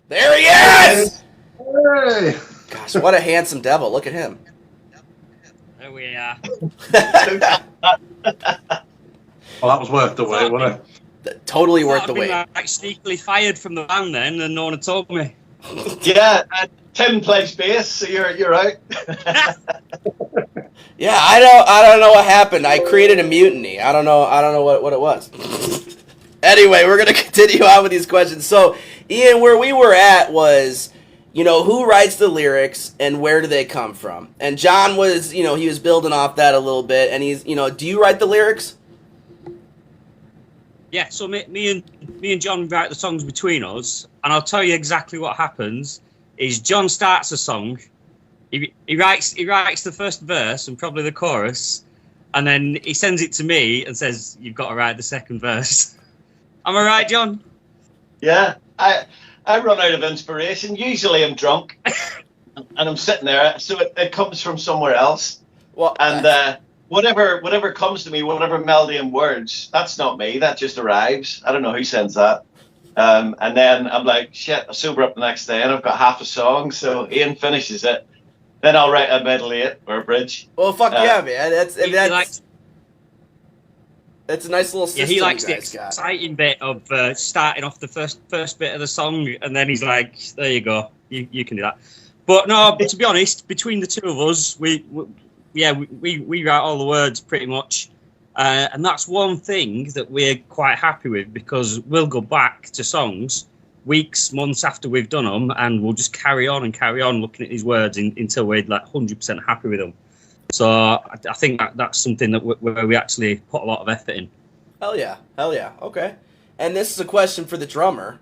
There he is! Hey! Gosh, what a handsome devil. Look at him. There we are. Well, that was worth the wait, wasn't it? Totally worth the I've been wait. like sneakily fired from the band then, and no one had told me. Yeah, Tim plays bass, so you're out. Yeah, I don't know what happened. I created a mutiny. I don't know what it was. Anyway, we're gonna continue on with these questions. So, Ian, where we were at was, who writes the lyrics and where do they come from? And John was, he was building off that a little bit, and he's, do you write the lyrics? Yeah, so me and John write the songs between us, and I'll tell you exactly what happens. Is John starts a song, he writes the first verse and probably the chorus, and then he sends it to me and says, "You've got to write the second verse." Am I right, John? Yeah, I run out of inspiration. Usually I'm drunk, and I'm sitting there, so it comes from somewhere else. Well, and whatever comes to me, whatever melody and words, that's not me. That just arrives. I don't know who sends that. And then I'm like, shit, I sober up the next day and I've got half a song. So Ian finishes it. Then I'll write a medley it or a bridge. Well, fuck yeah, man. That's a nice little system. Yeah, he likes the exciting bit of starting off the first bit of the song, and then he's like, "There you go, you can do that." But no, to be honest, between the two of us, we write all the words pretty much, and that's one thing that we're quite happy with, because we'll go back to songs weeks, months after we've done them, and we'll just carry on looking at these words until we're like 100% happy with them. So I think that's something that where we actually put a lot of effort in. Hell yeah. Okay. And this is a question for the drummer.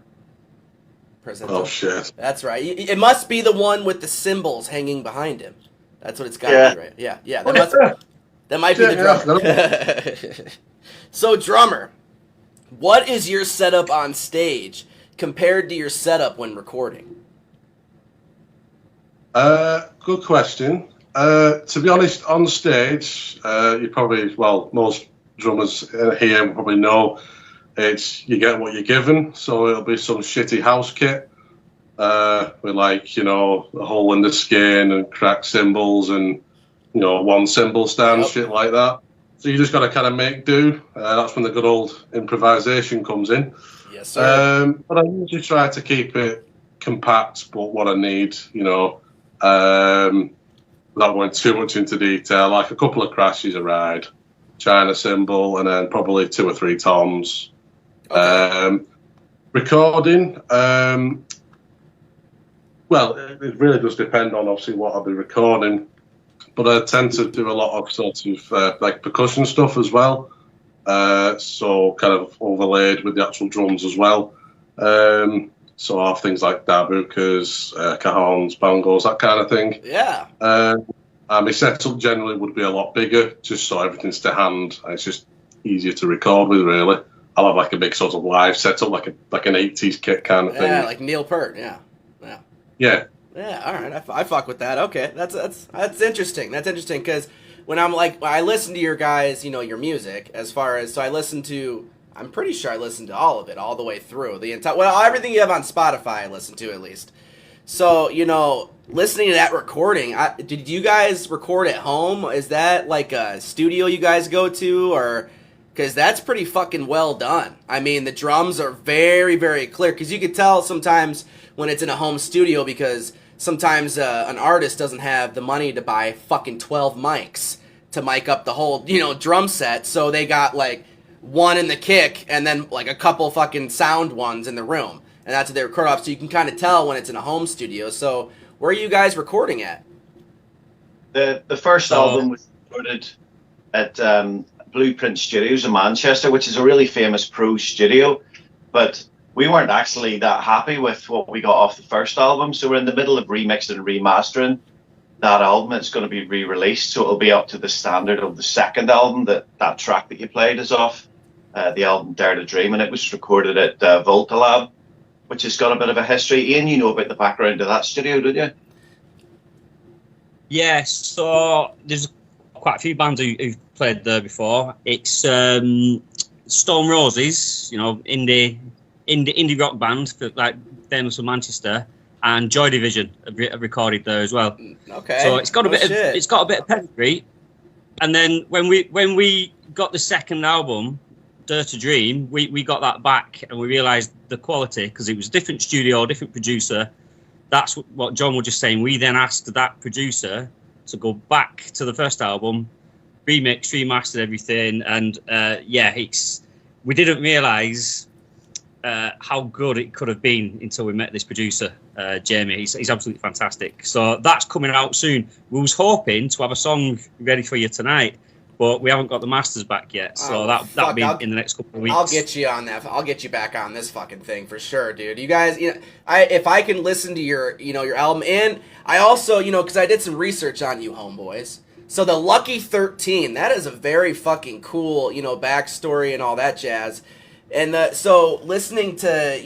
Oh shit! That's right. It must be the one with the cymbals hanging behind him. That's what it's got to be, right? Yeah. That might be the drummer. So, drummer, what is your setup on stage compared to your setup when recording? Good question. To be honest, on stage, you probably, most drummers here probably know, it's you get what you're given. So it'll be some shitty house kit with a hole in the skin and cracked cymbals and one cymbal stand, shit like that. So you just got to kind of make do. That's when the good old improvisation comes in. Yes, sir. But I usually try to keep it compact, but what I need, without going too much into detail, like a couple of crashes a ride, China cymbal, and then probably 2 or 3 toms. Okay. Recording, it really does depend on obviously what I'll be recording, but I tend to do a lot of sort of percussion stuff as well, so kind of overlaid with the actual drums as well. So I have things like darbukas, cajons, bongos, that kind of thing. Yeah. And my setup generally would be a lot bigger, just so everything's to hand. And it's just easier to record with, really. I'll have like a big sort of live setup, like an 80s kit kind of thing. Yeah, like Neil Peart, yeah. Yeah. Yeah, all right. I fuck with that. Okay, that's interesting. That's interesting because when I listen to your guys, your music, I'm pretty sure I listen to all of it, all the way through the entire. Well, everything you have on Spotify, I listen to at least. So listening to that recording, did you guys record at home? Is that like a studio you guys go to, or? Because that's pretty fucking well done. I mean, the drums are very, very clear. Because you could tell sometimes when it's in a home studio, because sometimes an artist doesn't have the money to buy fucking 12 mics to mic up the whole, drum set. So they got like one in the kick and then like a couple fucking sound ones in the room. And that's what they record off. So you can kind of tell when it's in a home studio. So where are you guys recording at? The first album was recorded at Blueprint Studios in Manchester, which is a really famous pro studio, but we weren't actually that happy with what we got off the first album, so we're in the middle of remixing and remastering that album. It's going to be re-released, so it'll be up to the standard of the second album. That track that you played is off the album Dare to Dream, and it was recorded at Volta Lab, which has got a bit of a history. Ian, you know about the background of that studio, don't you? Yes, so there's quite a few bands who've played there before. It's Stone Roses, indie rock band, like famous from Manchester, and Joy Division have recorded there as well. Okay. So it's got a bit of pedigree. And then when we got the second album, Dare to Dream, we got that back and we realised the quality, because it was a different studio, different producer. That's what John was just saying. We then asked that producer to go back to the first album, remixed, remastered everything, and we didn't realise how good it could have been until we met this producer, Jamie. He's absolutely fantastic. So that's coming out soon. We was hoping to have a song ready for you tonight, but we haven't got the masters back yet. So that'll be in the next couple of weeks. I'll get you on that. I'll get you back on this fucking thing for sure, dude. You guys, if I can listen to your album, and I also, because I did some research on you, homeboys. So the Lucky 13, that is a very fucking cool, backstory and all that jazz. And so listening to,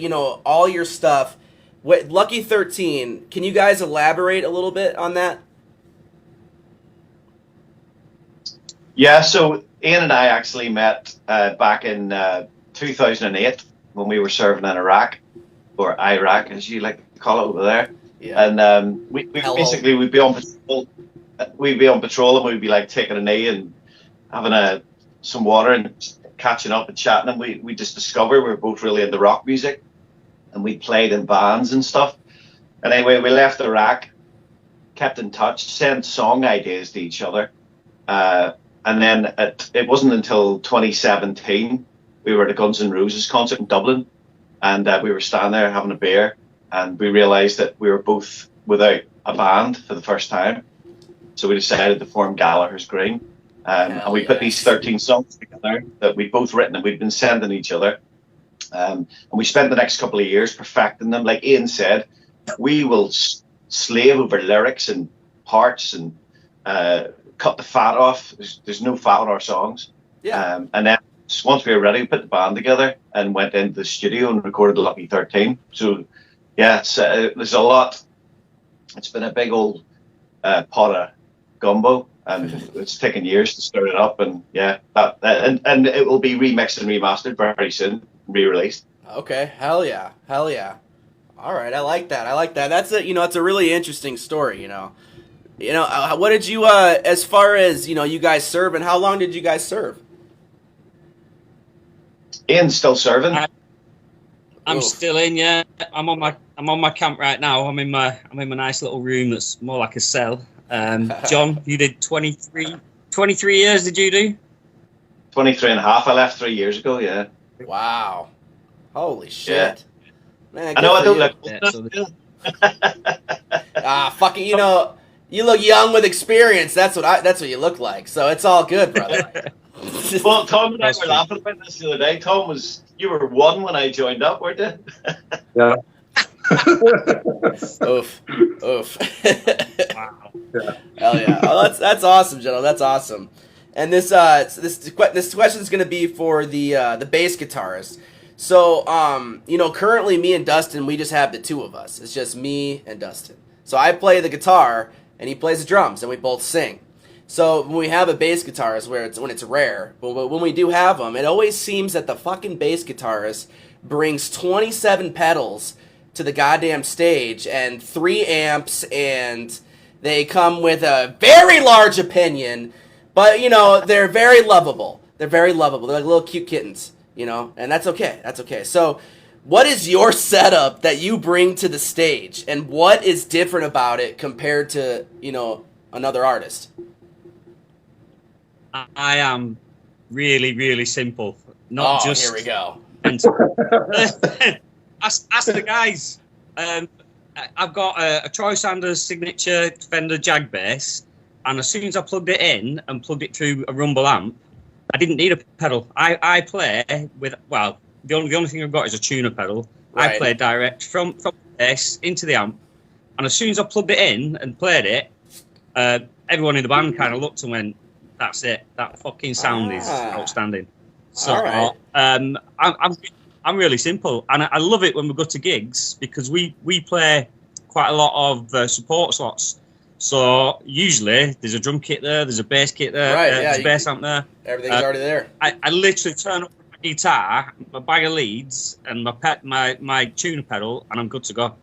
all your stuff, Lucky 13, can you guys elaborate a little bit on that? Yeah, so Ian and I actually met back in 2008 when we were serving in Iraq, or Iraq as you like to call it over there. Yeah. And we basically we'd be on patrol. And we'd be like taking a knee and having some water and catching up and chatting, and we just discovered we were both really into rock music, and we played in bands and stuff. And anyway, we left Iraq, kept in touch, sent song ideas to each other, and then it wasn't until 2017 we were at a Guns N' Roses concert in Dublin, and we were standing there having a beer, and we realised that we were both without a band for the first time, so we decided to form Gallaher's Green. And we put these 13 songs together that we'd both written and we'd been sending each other. And we spent the next couple of years perfecting them. Like Ian said, we will slave over lyrics and parts and cut the fat off. There's no fat on our songs. Yeah. And then once we were ready, we put the band together and went into the studio and recorded Lucky 13. So, yeah, there's a lot. It's been a big old pot of gumbo. And it's taken years to stir it up, and and it will be remixed and remastered very soon, re-released. Okay, hell yeah. All right, I like that. That's it's a really interesting story. What did you as far as you guys serve, and how long did you guys serve? Ian's still serving. I'm still in. Yeah, I'm on my camp right now. I'm in my nice little room that's more like a cell. John, you did 23 years, did you do? 23 and a half. I left 3 years ago, yeah. Wow. Holy shit. Yeah. Man, I know I don't look... fucking, you look young with experience. That's what you look like. So it's all good, brother. Well, Tom and I were laughing about this the other day. Tom, you were 1 when I joined up, weren't you? Yeah. Oof. Wow. Yeah. Hell yeah. Oh, that's awesome, gentlemen. That's awesome. And this question is going to be for the bass guitarist. So, currently me and Dustin, we just have the two of us. It's just me and Dustin. So I play the guitar and he plays the drums and we both sing. So when we have a bass guitarist, when it's rare, but when we do have them, it always seems that the fucking bass guitarist brings 27 pedals to the goddamn stage and 3 amps, and they come with a very large opinion, but they're very lovable. They're like little cute kittens, and that's okay. That's okay. So what is your setup that you bring to the stage, and what is different about it compared to another artist? I am really, really simple. Here we go. Ask the guys. I've got a Troy Sanders signature Fender Jag bass, and as soon as I plugged it in and plugged it through a Rumble amp, I didn't need a pedal. I play with the only thing I've got is a tuner pedal. Right. I play direct from the bass into the amp, and as soon as I plugged it in and played it, everyone in the band kind of looked and went, "That's it. That fucking sound is outstanding." So right. I'm really simple, and I love it when we go to gigs because we play quite a lot of support slots. So usually there's a drum kit there, there's a bass kit there, right, there's a bass amp there. Everything's already there. I literally turn up with my guitar, my bag of leads, and my tuner pedal, and I'm good to go.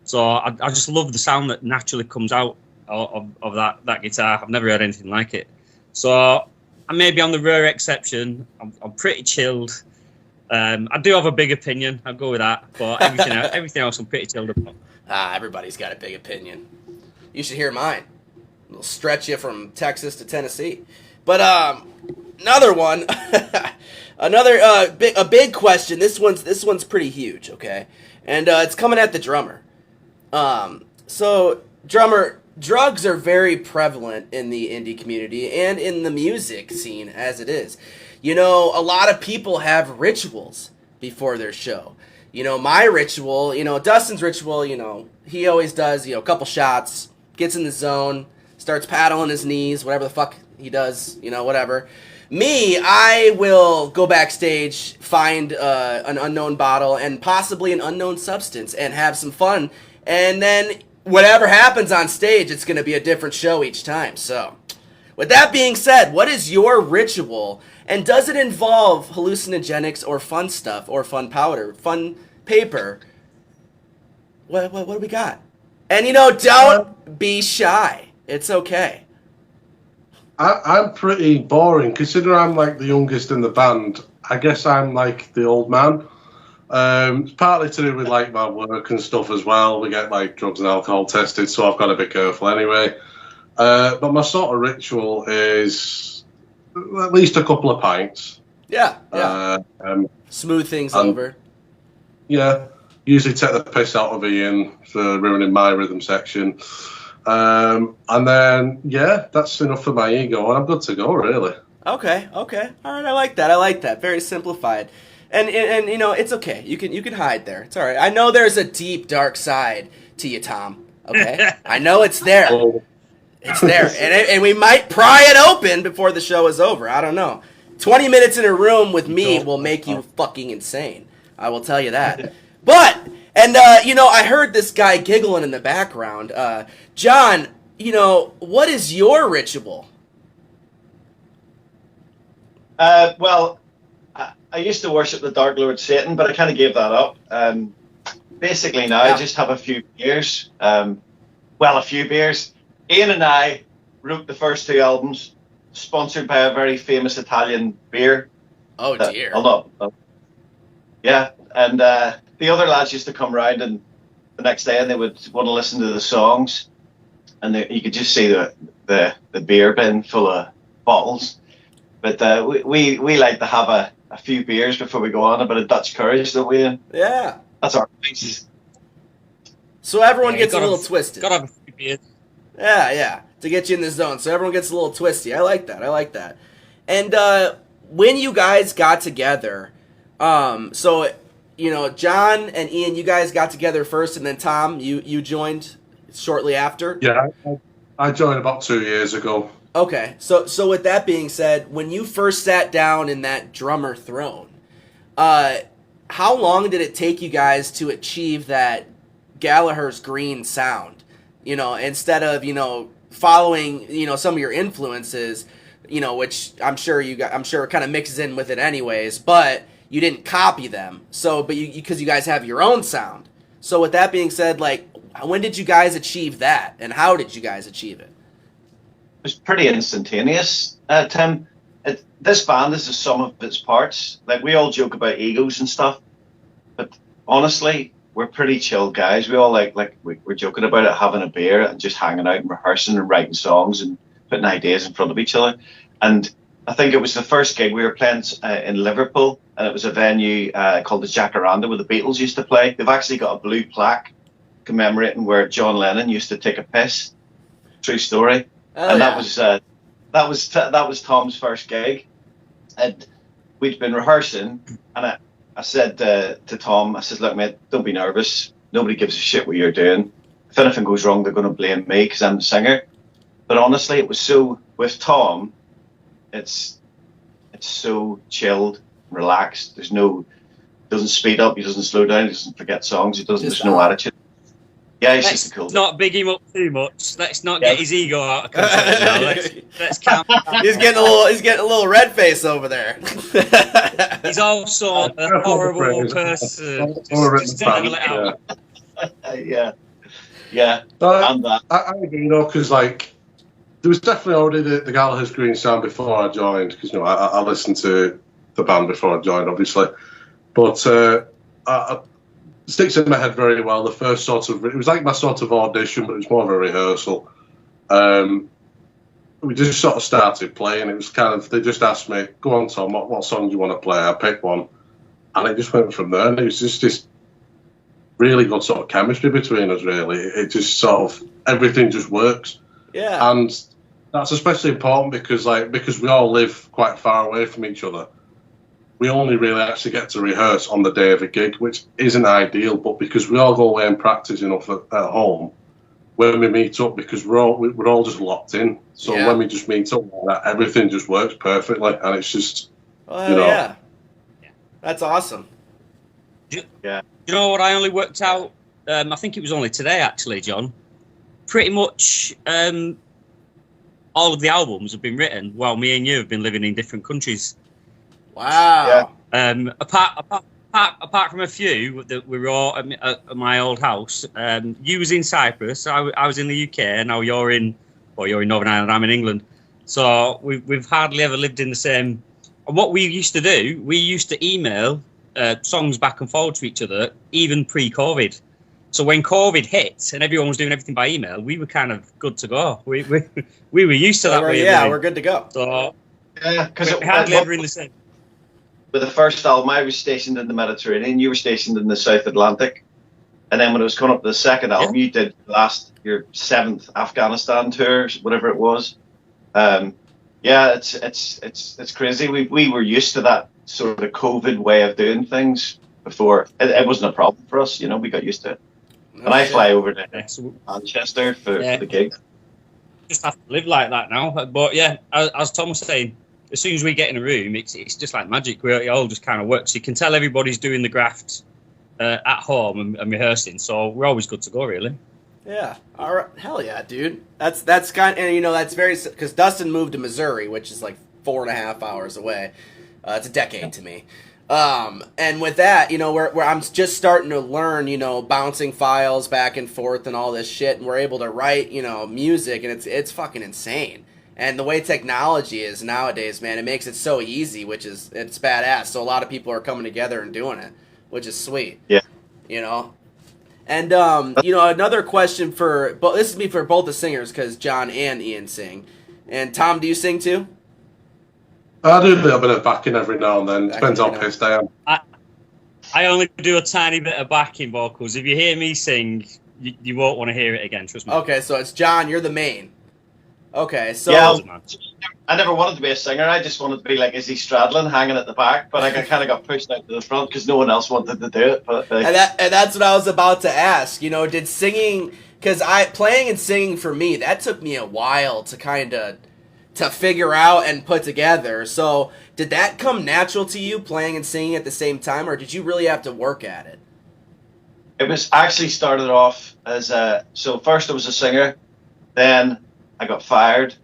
So I just love the sound that naturally comes out of that guitar. I've never heard anything like it. So I may be on the rare exception. I'm pretty chilled. I do have a big opinion. I'll go with that. But everything else, I'm pretty chilled about. Everybody's got a big opinion. You should hear mine. It'll stretch you from Texas to Tennessee. But another one, a big question. This one's pretty huge. Okay, and it's coming at the drummer. So drummer, drugs are very prevalent in the indie community and in the music scene as it is. You know, a lot of people have rituals before their show. You know, my ritual, Dustin's ritual, he always does, a couple shots, gets in the zone, starts paddling his knees, whatever the fuck he does, whatever. Me, I will go backstage, find an unknown bottle and possibly an unknown substance and have some fun. And then whatever happens on stage, it's going to be a different show each time. So, with that being said, what is your ritual? And does it involve hallucinogenics or fun stuff or fun powder, fun paper? What do we got? And, don't be shy. It's okay. I'm pretty boring. Considering I'm like the youngest in the band, I guess I'm like the old man. It's partly to do with like my work and stuff as well. We get like drugs and alcohol tested, so I've got to be careful anyway. But my sort of ritual is at least a couple of pints. Yeah. Smooth things over. Yeah, usually take the piss out of Ian for ruining my rhythm section. And then, that's enough for my ego, and I'm good to go, really. Okay. All right, I like that. Very simplified. And it's okay. You can hide there. It's all right. I know there's a deep, dark side to you, Tom. Okay? I know it's there. Oh. It's there. And we might pry it open before the show is over. I don't know. 20 minutes in a room with me will make you fucking insane. I will tell you that. But, I heard this guy giggling in the background. John, what is your ritual? Well, I used to worship the Dark Lord Satan, but I kind of gave that up. Basically now, I just have a few beers. A few beers. Ian and I wrote the first two albums, sponsored by a very famous Italian beer. Oh, dear. Yeah, and the other lads used to come round and the next day and they would want to listen to the songs. And you could just see the beer bin full of bottles. But we like to have a few beers before we go on, a bit of Dutch courage, don't we? Yeah. That's our basis. So everyone gets a little twisted. Gotta have a few beers. Yeah. To get you in the zone. So everyone gets a little twisty. I like that. And when you guys got together, John and Ian, you guys got together first, and then Tom, you joined shortly after? Yeah, I joined about 2 years ago. Okay, so with that being said, when you first sat down in that drummer throne, how long did it take you guys to achieve that Gallaher's green sound? Instead of following some of your influences, which I'm sure kind of mixes in with it anyways, but you didn't copy them. So, but because you guys have your own sound. So with that being said, like, when did you guys achieve that, and how did you guys achieve it? It was pretty instantaneous, Tim. This band is the sum of its parts. Like, we all joke about egos and stuff, but honestly, we're pretty chill guys. We all we're joking about it, having a beer and just hanging out and rehearsing and writing songs and putting ideas in front of each other. And I think it was the first gig we were playing in Liverpool, and it was a venue called the Jacaranda where the Beatles used to play. They've actually got a blue plaque commemorating where John Lennon used to take a piss. True story. Oh, and yeah. that was Tom's first gig, and we'd been rehearsing, and I said to Tom, I said, "Look, mate, don't be nervous. Nobody gives a shit what you're doing. If anything goes wrong, they're going to blame me because I'm the singer." But honestly, it was so with Tom. It's so chilled, relaxed. Doesn't speed up. He doesn't slow down. He doesn't forget songs. There's no attitude. Yeah, he's Let's just a cool. not big him up too much. Let's not get his ego out of control. Now. Let's calm down. He's getting a little red face over there. He's also a horrible person. Just level it out. Yeah. And that. I agree, you know, because like there was definitely already the Gallaher's Green sound before I joined, because you know I listened to the band before I joined, obviously, but it sticks in my head very well. The first sort of, it was like my sort of audition, but it was more of a rehearsal. We just sort of started playing. It was kind of, they just asked me, go on Tom, what song do you want to play? I picked one, and it just went from there. And it was just this really good sort of chemistry between us, really. It just sort of, everything just works. Yeah. And that's especially important because we all live quite far away from each other. We only really actually get to rehearse on the day of a gig, which isn't ideal, but because we all go away and practice enough at home, when we meet up, because we're all just locked in. So when we just meet up like that, everything just works perfectly, and it's just, you know. Yeah. That's awesome. You know what I only worked out? I think it was only today, actually, John. Pretty much all of the albums have been written while me and you have been living in different countries. Wow. Yeah. Apart from a few that we were all at my old house. You was in Cyprus, I was in the UK, and now you're in Northern Ireland, I'm in England. So we've hardly ever lived in the same. And what we used to do, we used to email songs back and forward to each other, even pre-COVID. So when COVID hit and everyone was doing everything by email, we were kind of good to go. We were used to that way. Yeah, we're good to go. So because we hardly ever in the same. With the first album, I was stationed in the Mediterranean. You were stationed in the South Atlantic, and then when it was coming up to the second album, you did your 7th Afghanistan tour, whatever it was. It's crazy. We were used to that sort of COVID way of doing things before. It wasn't a problem for us, you know. We got used to it. And I fly over to Manchester for the gig. Just have to live like that now. But yeah, as Tom was saying, as soon as we get in a room, it's just like magic. It all just kind of works. You can tell everybody's doing the graft at home and rehearsing, so we're always good to go, really. Yeah. All right. Hell yeah, dude. That's kind of, and you know, that's very, because Dustin moved to Missouri, which is like 4.5 hours away. It's a decade to me. And with that, you know, where I'm just starting to learn, you know, bouncing files back and forth and all this shit, and we're able to write, you know, music, and it's fucking insane. And the way technology is nowadays, man, it makes it so easy, it's badass. So a lot of people are coming together and doing it, which is sweet. Yeah. You know? And, you know, another question this is me for both the singers, because John and Ian sing. And Tom, do you sing too? I do a little bit of backing every now and then. Depends how pissed I am. I only do a tiny bit of backing vocals. If you hear me sing, you won't want to hear it again, trust me. Okay, so it's John, you're the main. Okay, so... Yeah, I never wanted to be a singer. I just wanted to be like Izzy Stradlin, hanging at the back, but I kind of got pushed out to the front because no one else wanted to do it. But and that's what I was about to ask. You know, did singing... Because playing and singing for me, that took me a while to kind of... to figure out and put together. So, did that come natural to you, playing and singing at the same time, or did you really have to work at it? It was actually started off as so first I was a singer, then I got fired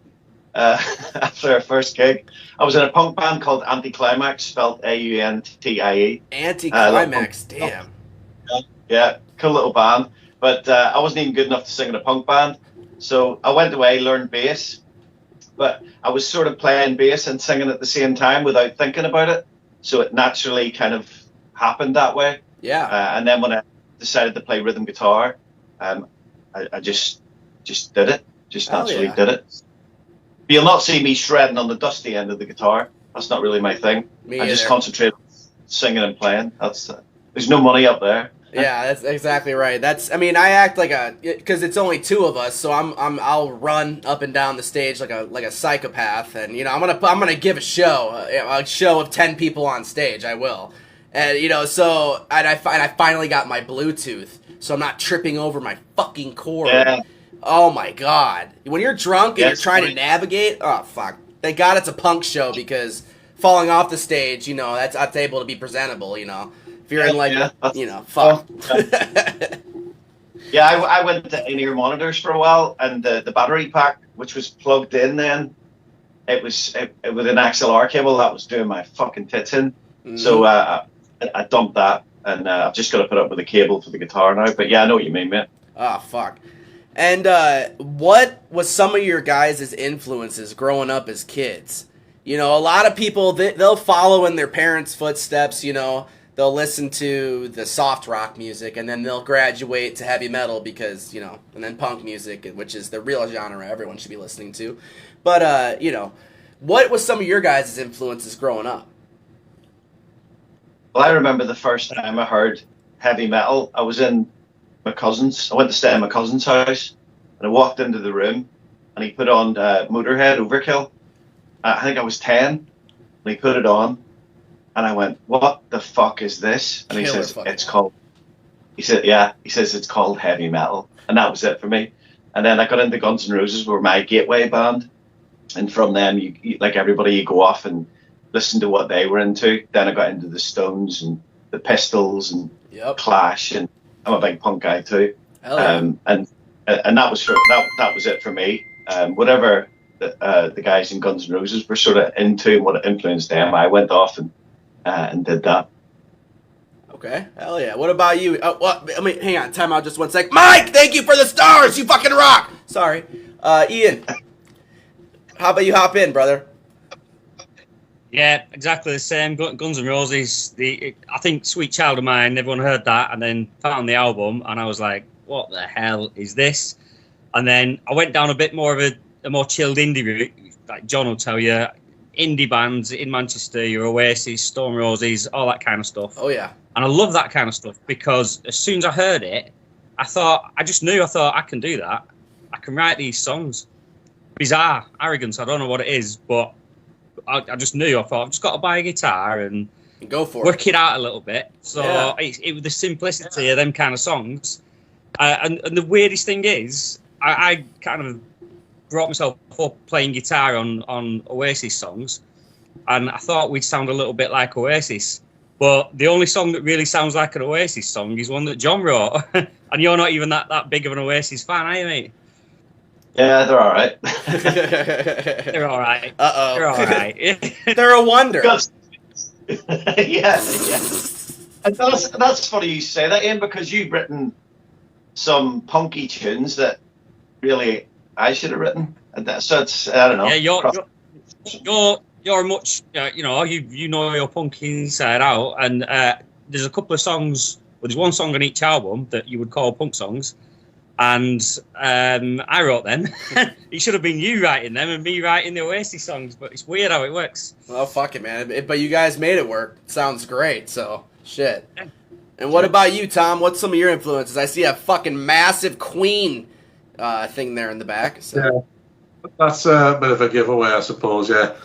after our first gig. I was in a punk band called Anticlimax, spelled Auntie. Anticlimax, damn. Yeah, cool little band. But I wasn't even good enough to sing in a punk band. So I went away, learned bass. But I was sort of playing bass and singing at the same time without thinking about it. So it naturally kind of happened that way. Yeah. And then when I decided to play rhythm guitar, I just did it. Just naturally did it. But you'll not see me shredding on the dusty end of the guitar. That's not really my thing. I just concentrate on singing and playing. There's no money up there. Yeah, that's exactly right. I act like because it's only two of us, so I'll run up and down the stage like a psychopath, and you know I'm gonna give a show of 10 people on stage. I will, and you know I finally got my Bluetooth, so I'm not tripping over my fucking cord. Yeah. Oh my god, when you're drunk and you're trying to navigate, oh fuck. Thank God it's a punk show, because falling off the stage, you know, that's able to be presentable, you know. If you're in you know, fuck. Yeah, I went to in-ear monitors for a while, and the battery pack, which was plugged in then, it was with an XLR cable that was doing my fucking tits in. So I dumped that, and I've just got to put up with a cable for the guitar now. But yeah, I know what you mean, mate. Ah, fuck. And what was some of your guys' influences growing up as kids? You know, a lot of people, they'll follow in their parents' footsteps, you know. They'll listen to the soft rock music, and then they'll graduate to heavy metal because, you know, and then punk music, which is the real genre everyone should be listening to. But, you know, what was some of your guys' influences growing up? Well, I remember the first time I heard heavy metal. I was in my cousin's. I went to stay at my cousin's house, and I walked into the room, and he put on Motorhead Overkill. I think I was 10, and he put it on, and I went, "What the fuck is this?" And he says, "It's called." He said, "Yeah." He says it's called heavy metal, and that was it for me. And then I got into Guns N' Roses, were my gateway band, and from them, you like everybody, you go off and listen to what they were into. Then I got into the Stones and the Pistols and Clash, and I'm a big punk guy too. And that was that was it for me. Whatever the guys in Guns N' Roses were sort of into and what influenced them, I went off and did that. Okay, hell yeah. What about you? I mean, hang on, time out just 1 sec. Mike, thank you for the stars. You fucking rock. Sorry, Ian. How about you hop in, brother? Yeah, exactly the same. Guns N' Roses. I think "Sweet Child of Mine." Everyone heard that and then found the album, and I was like, "What the hell is this?" And then I went down a bit more of a more chilled indie route. Like John will tell you, indie bands in Manchester, your Oasis, Stone Roses, all that kind of stuff. Oh yeah. And I love that kind of stuff because as soon as I heard it, I thought I can do that. I can write these songs. Bizarre arrogance. I don't know what it is, but I just knew. I thought I've just got to buy a guitar and go for work it out a little bit. So it was the simplicity of them kind of songs. And the weirdest thing is, I kind of brought myself up playing guitar on Oasis songs, and I thought we'd sound a little bit like Oasis. But the only song that really sounds like an Oasis song is one that John wrote. And you're not even that big of an Oasis fan, are you, mate? Yeah, they're all right. They're all right. Uh-oh. They're all right. They're a wonder. Yeah. And that's funny you say that, Ian, because you've written some punky tunes that really I should have written. So it's, I don't know. Yeah, you're much, you know your punk inside out, and there's a couple of songs, well, there's one song on each album that you would call punk songs, and I wrote them. It should have been you writing them and me writing the Oasis songs, but it's weird how it works. Well, fuck it, man. But you guys made it work. Sounds great, so shit. And what about you, Tom? What's some of your influences? I see a fucking massive Queen thing there in the back. So. Yeah, that's a bit of a giveaway, I suppose, yeah.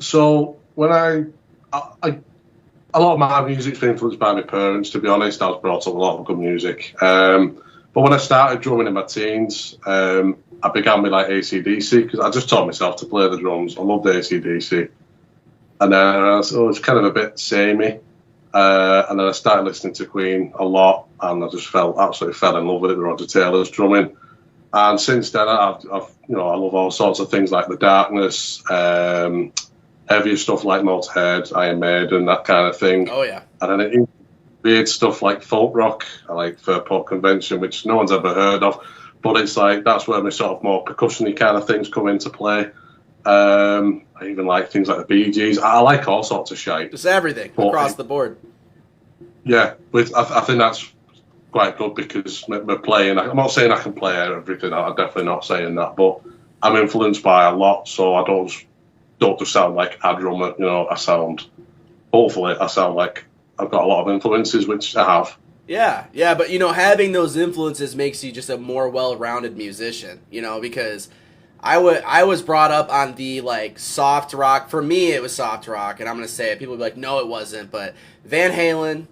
So when a lot of my music's been influenced by my parents, to be honest. I was brought up with a lot of good music. But when I started drumming in my teens, I began with like AC/DC because I just taught myself to play the drums. I loved AC/DC. And then so it was kind of a bit samey. And then I started listening to Queen a lot, and I just absolutely fell in love with it, Roger Taylor's drumming. And since then, I've I love all sorts of things like The Darkness, heavier stuff like Motorhead, Iron Maiden, that kind of thing. Oh yeah. And then weird stuff like folk rock, I like Fairport Convention, which no one's ever heard of, but it's like that's where my sort of more percussion-y kind of things come into play. I even like things like the Bee Gees. I like all sorts of shit. Just everything across the board. Yeah, I think that's quite good because we're playing. I'm not saying I can play everything. I'm definitely not saying that, but I'm influenced by a lot, so I don't just sound like a drummer. You know, hopefully, I sound like I've got a lot of influences, which I have. Yeah, but having those influences makes you just a more well-rounded musician. Because I was brought up on the like soft rock. For me, it was soft rock, and I'm gonna say it. People will be like, no, it wasn't. But Van Halen,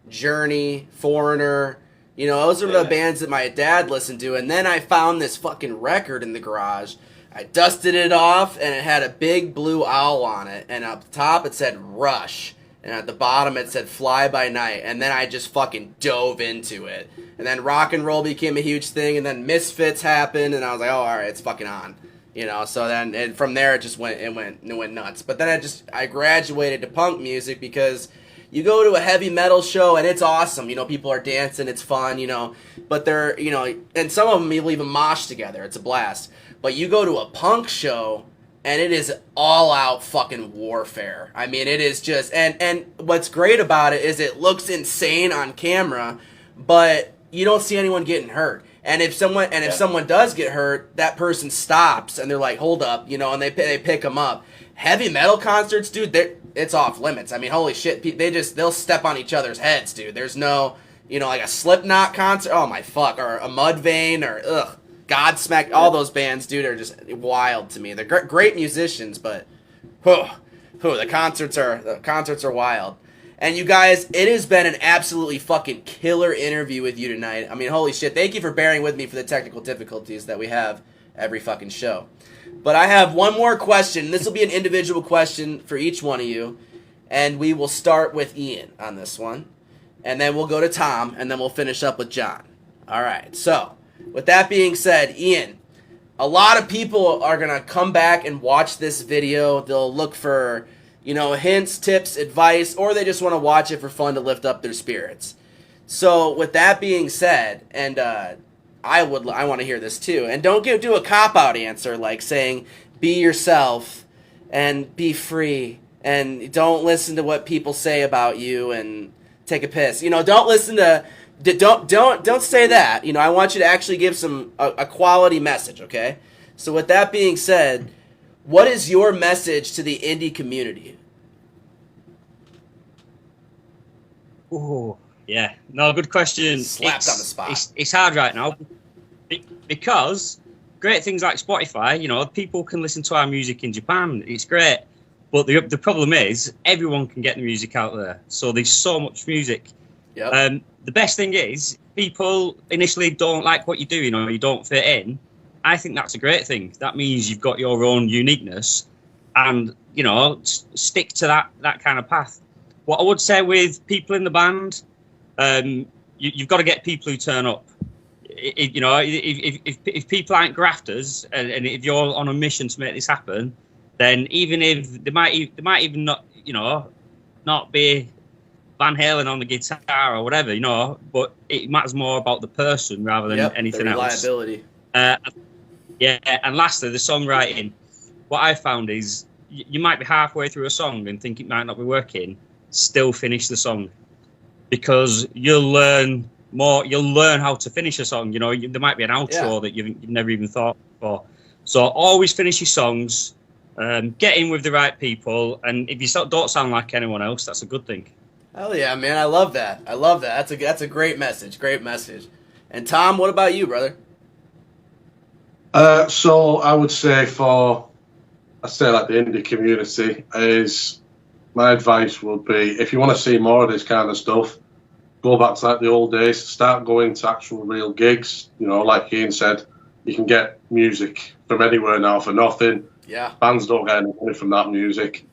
Journey, Foreigner, those are the bands that my dad listened to. And then I found this fucking record in the garage. I dusted it off, and it had a big blue owl on it, and up top it said Rush. and at the bottom it said Fly By Night, and then I just fucking dove into it. And then rock and roll became a huge thing, and then Misfits happened, and I was like, oh, all right, it's fucking on. You know, so then and from there it went nuts. But then I graduated to punk music because you go to a heavy metal show and it's awesome. You know, people are dancing, it's fun, you know. But they're, you know, and some of them will even mosh together. It's a blast. But you go to a punk show and it is all out fucking warfare. I mean, it is just and what's great about it is it looks insane on camera, but you don't see anyone getting hurt. And if someone does get hurt, that person stops and they're like, "Hold up," you know, and they pick them up. Heavy metal concerts, dude, it's off limits. I mean, holy shit, they'll step on each other's heads, dude. There's no, you know, like a Slipknot concert. Oh my fuck, or a Mudvayne, or Godsmack. All those bands, dude, are just wild to me. They're great musicians, but the concerts are wild. And you guys, it has been an absolutely fucking killer interview with you tonight. I mean, holy shit. Thank you for bearing with me for the technical difficulties that we have every fucking show. But I have one more question. This will be an individual question for each one of you. And we will start with Ian on this one. And then we'll go to Tom. And then we'll finish up with John. All right. So, with that being said, Ian, a lot of people are going to come back and watch this video. They'll look for, you know, hints, tips, advice, or they just want to watch it for fun to lift up their spirits. So, with that being said, and I want to hear this too, and don't do a cop-out answer like saying, be yourself, and be free, and don't listen to what people say about you, and take a piss. You know, don't listen to, don't say that. You know, I want you to actually give a quality message, okay? So, with that being said, what is your message to the indie community? Oh, yeah. No, good question. Slapped on the spot. It's hard right now because great things like Spotify, you know, people can listen to our music in Japan. It's great. But the problem is everyone can get the music out there. So there's so much music. Yep. The best thing is people initially don't like what you do, you know, you don't fit in. I think that's a great thing. That means you've got your own uniqueness and, you know, stick to that kind of path. What I would say with people in the band, you've got to get people who turn up. You know, if people aren't grafters and if you're on a mission to make this happen, then even if they might even not, you know, not be Van Halen on the guitar or whatever, you know, but it matters more about the person rather than anything else. Reliability. Yeah, and lastly, the songwriting. What I found is you might be halfway through a song and think it might not be working, still finish the song. Because you'll learn how to finish a song. You know, there might be an outro that you've never even thought before. So always finish your songs, get in with the right people, and if you don't sound like anyone else, that's a good thing. Hell yeah, man. I love that. That's a great message. Great message. And Tom, what about you, brother? So I would say like the indie community is, my advice would be, if you want to see more of this kind of stuff, go back to like the old days, start going to actual real gigs. You know, like Ian said, you can get music from anywhere now for nothing. Yeah. Bands don't get any money from that music.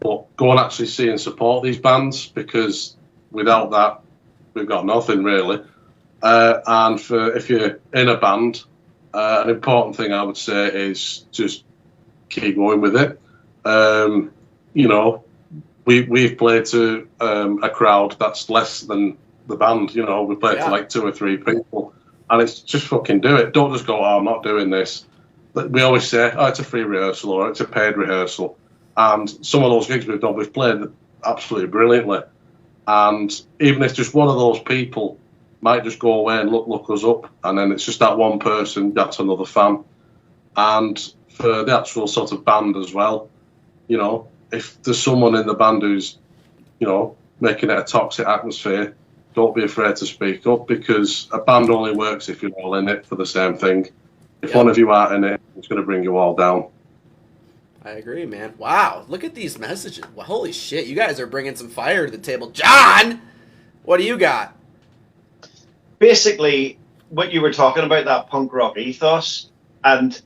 But go and actually see and support these bands, because without that, we've got nothing really. And if you're in a band, an important thing I would say is just keep going with it. You know, we've played to a crowd that's less than the band. You know, we played to like 2 or 3 people, and it's just fucking do it. Don't just go, oh, I'm not doing this. We always say, oh, it's a free rehearsal or it's a paid rehearsal. And some of those gigs we've done, we've played absolutely brilliantly. And even if just one of those people might just go away and look us up, and then it's just that one person, that's another fan. And for the actual sort of band as well, you know, if there's someone in the band who's, you know, making it a toxic atmosphere, don't be afraid to speak up, because a band only works if you're all in it for the same thing. If one of you aren't in it, it's going to bring you all down. I agree, man. Wow, look at these messages. Well, holy shit, you guys are bringing some fire to the table. John, what do you got? Basically, what you were talking about, that punk rock ethos, and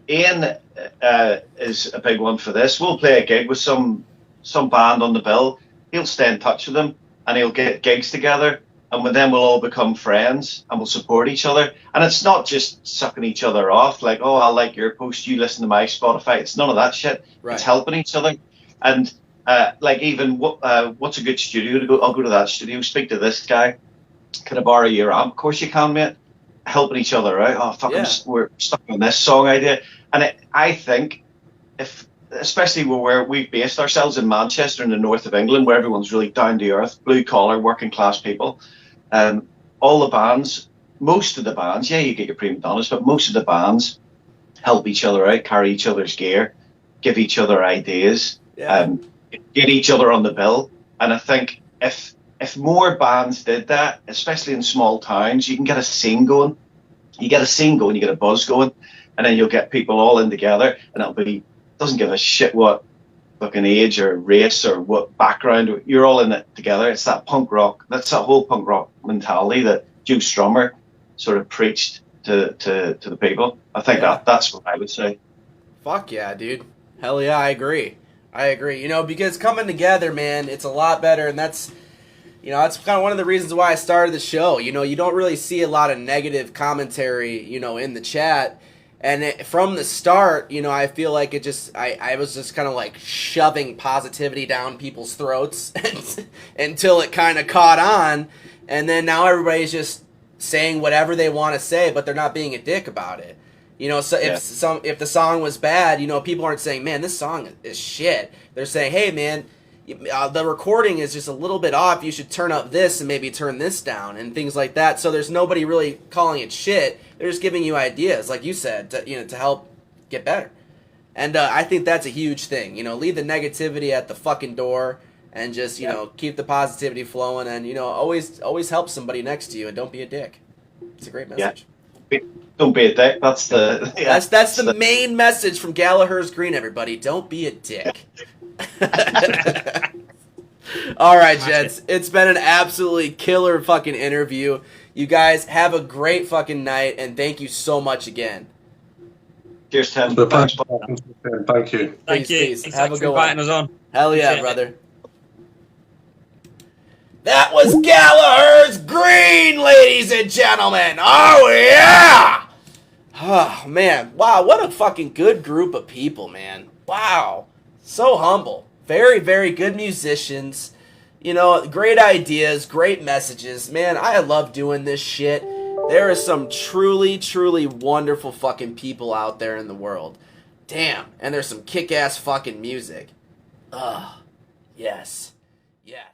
Ian is a big one for this. We'll play a gig with some band on the bill, he'll stay in touch with them, and he'll get gigs together, and then we'll all become friends, and we'll support each other. And it's not just sucking each other off, like, oh, I like your post, you listen to my Spotify. It's none of that shit. Right. It's helping each other. And like, even what's a good studio to go? I'll go to that studio, speak to this guy. Can I borrow your amp? Of course you can, mate. Helping each other out. Oh, fucking, we're stuck on this song idea. And I think, especially where we've based ourselves in Manchester, in the north of England, where everyone's really down to earth, blue collar, working class people. All the bands, most of the bands, yeah, you get your prima donnas, but most of the bands help each other out, carry each other's gear, give each other ideas, get each other on the bill. And I think if more bands did that, especially in small towns, you can get a scene going. You get a scene going, you get a buzz going, and then you'll get people all in together, and doesn't give a shit what fucking age or race or what background. You're all in it together. It's that punk rock. That's that whole punk rock mentality that Joe Strummer sort of preached to the people. I think that's what I would say. Fuck yeah, dude. Hell yeah, I agree. You know, because coming together, man, it's a lot better, and that's kind of one of the reasons why I started the show. You know, you don't really see a lot of negative commentary, you know, in the chat. And from the start, you know, I feel like I was just kind of like shoving positivity down people's throats until it kind of caught on. And then now everybody's just saying whatever they want to say, but they're not being a dick about it. You know, so if the song was bad, you know, people aren't saying, man, this song is shit. They're saying, hey, man, the recording is just a little bit off. You should turn up this and maybe turn this down and things like that. So there's nobody really calling it shit. They're just giving you ideas, like you said, to help get better. And I think that's a huge thing. You know, leave the negativity at the fucking door and just, you know, keep the positivity flowing, and, you know, always help somebody next to you, and don't be a dick. It's a great message. Yeah. Don't be a dick. That's the that's the main message from Gallaher's Green, everybody. Don't be a dick. All right, gents. It's been an absolutely killer fucking interview. You guys have a great fucking night, and thank you so much again. Cheers, Tim. Thank you. Thank you. Peace. Have a good inviting one. us on. Hell yeah, brother. That was Gallaher's Green, ladies and gentlemen. Oh, yeah. Oh, man. Wow, what a fucking good group of people, man. Wow. So humble. Very, very good musicians. You know, great ideas, great messages. Man, I love doing this shit. There are some truly, truly wonderful fucking people out there in the world. Damn. And there's some kick-ass fucking music. Ugh. Yes. Yes.